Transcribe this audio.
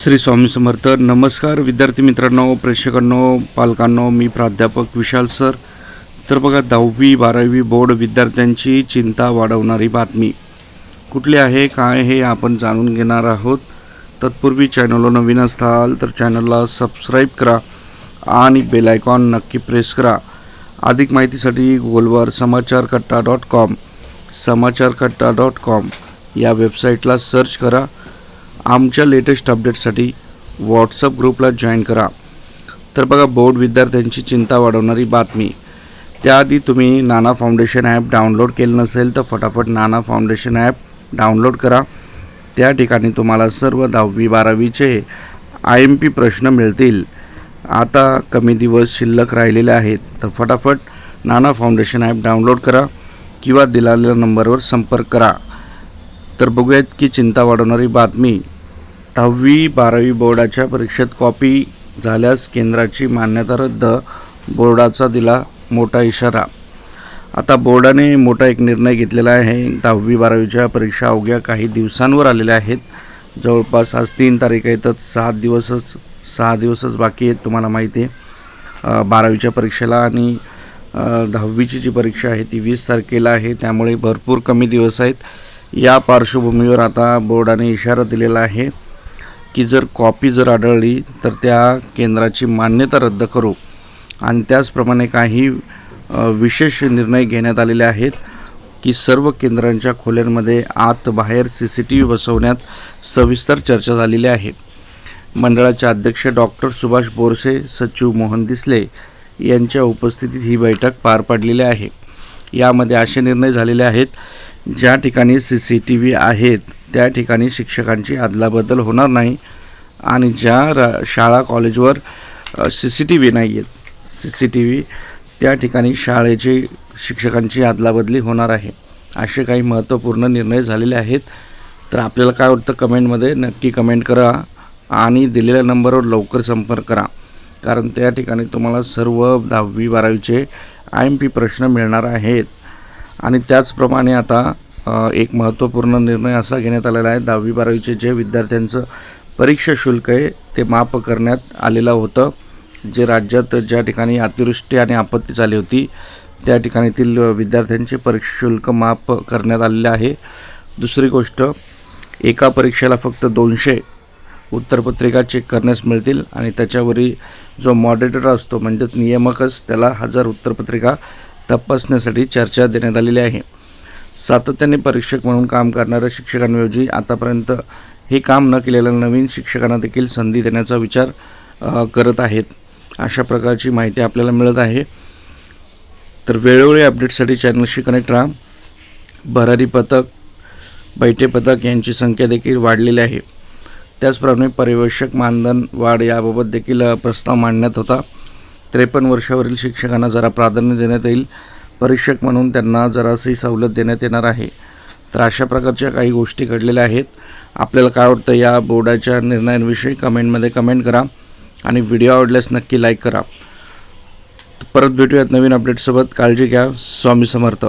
श्री स्वामी समर्थ. नमस्कार विद्यार्थी मित्रांनो, प्रेक्षकांनो, पालकांनो, मी प्राध्यापक विशाल सर. तर बघा, 10वी 12वी बोर्ड विद्यार्थ्यांची चिंता वाढवणारी बातमी कुठली आहे, काय हे आपण जाणून घेणार आहोत. तत्पूर्वी चॅनलला नवीन असाल तर चॅनलला सबस्क्राईब करा आणि बेल आयकॉन नक्की प्रेस करा. अधिक माहितीसाठी गुगलवर समाचारकट्टा.com या वेबसाईटला सर्च करा. आमच्या लेटेस्ट अपडेटसाठी व्हॉट्सअप ग्रुपला जॉईन करा. तर बघा, बोर्ड विद्यार्थ्यांची चिंता वाढवणारी बातमी. त्याआधी तुम्ही नाना फाउंडेशन ॲप डाउनलोड केलं नसेल तर फटाफट नाना फाउंडेशन ॲप डाउनलोड करा. त्या ठिकाणी तुम्हाला सर्व 10वी 12वीचे IMP प्रश्न मिळतील. आता कमी दिवस शिल्लक राहिलेले आहेत, तर फटाफट नाना फाउंडेशन ॲप डाउनलोड करा किंवा दिलेल्या नंबरवर संपर्क करा. तर बघूयात की चिंता वाढवणारी बातमी. 10वी 12वी बोर्डाच्या परीक्षेत कॉपी झाल्यास केंद्राची मान्यता रद्द, बोर्डाचा दिला मोठा इशारा. आता बोर्डाने मोठा एक निर्णय घेतलेला आहे. 10वी 12वीच्या परीक्षा अवघ्या काही दिवसांवर आलेल्या आहेत. जवळपास आज 3 तारीख आहे, तर 6 दिवसच बाकी आहेत. तुम्हाला माहिती आहे 12वीच्या परीक्षेला, आणि 10वीची जी परीक्षा आहे ती 20 तारखेला आहे. त्यामुळे भरपूर कमी दिवस आहेत. या पार्श्वभूमीवर आता बोर्डाने इशारा दिलेला आहे की जर कॉपी आढळली तर त्या केंद्राची मान्यता रद्द करू. आणि त्याचप्रमाणे काही विशेष निर्णय घेण्यात आलेले आहेत की सर्व केंद्रांच्या खोल्यांमध्ये आत बाहेर CCTV बसवण्यात सविस्तर चर्चा झालेली आहे. मंडळाचे अध्यक्ष डॉक्टर सुभाष बोरसे, सचिव मोहन दिसले यांच्या उपस्थितीत ही बैठक पार पडलेली आहे. यामध्ये असे निर्णय झालेले आहेत, ज्या ठिकाणी CCTV आहेत त्या ठिकाणी शिक्षकांची अदलाबदल होणार नाही, आणि ज्या शाळा कॉलेजवर CCTV नाही आहेत CCTV त्या ठिकाणी शाळेची शिक्षकांची अदलाबदली होणार आहे. असे काही महत्त्वपूर्ण निर्णय झालेले आहेत. तर आपल्याला काय वाटतं कमेंटमध्ये नक्की कमेंट करा आणि दिलेल्या नंबरवर लवकर संपर्क करा, कारण त्या ठिकाणी तुम्हाला सर्व 10वी 12वीचे IMP प्रश्न मिळणार आहेत. आणि त्याचप्रमाणे आता एक महत्त्वपूर्ण निर्णय असा घेण्यात आलेला आहे, 10वी 12वीचे जे विद्यार्थ्यांचं परीक्षा शुल्क आहे ते माफ करण्यात आलेलं होतं. जे राज्यात ज्या ठिकाणी अतिवृष्टी आणि आपत्ती झाली होती त्या ठिकाणीतील विद्यार्थ्यांचे परीक्षा शुल्क माफ करण्यात आलेले आहे. दुसरी गोष्ट, एका परीक्षेला फक्त 200 उत्तरपत्रिका चेक करण्यास मिळतील, आणि त्याच्यावरील जो मॉडरेटर असतो म्हणजेच नियामकच त्याला 1000 उत्तरपत्रिका तपासण्यासाठी चर्चा देण्यात आलेली आहे. सातत्याने परीक्षक म्हणून काम करणाऱ्या शिक्षकांऐवजी आतापर्यंत हे काम न केलेल्या नवीन शिक्षकांना देखील संधी देण्याचा विचार करत आहेत. अशा प्रकारची माहिती आपल्याला मिळत आहे. तर वेळोवेळी अपडेटसाठी चॅनलशी कनेक्ट राहा. भरारी पथक, बैठे पथक यांची संख्या देखील वाढलेली आहे. त्याचप्रमाणे पर्यवेक्षक मानधन वाढ याबाबत देखील प्रस्ताव मांडण्यात होता. 53 वर्षावरील शिक्षकांना जरा प्राधान्य देण्यात येईल. परीक्षक म्हणून त्यांना जराशी सवलत देण्यात येणार आहे. तर अशा प्रकारच्या काही गोष्टी घडलेल्या आहेत. आपल्याला काय वाटतं या बोर्डाच्या निर्णयांविषयी कमेंटमध्ये कमेंट करा, आणि व्हिडिओ आवडल्यास नक्की लाईक करा. परत भेटूयात नवीन अपडेटसोबत. काळजी घ्या. स्वामी समर्थ.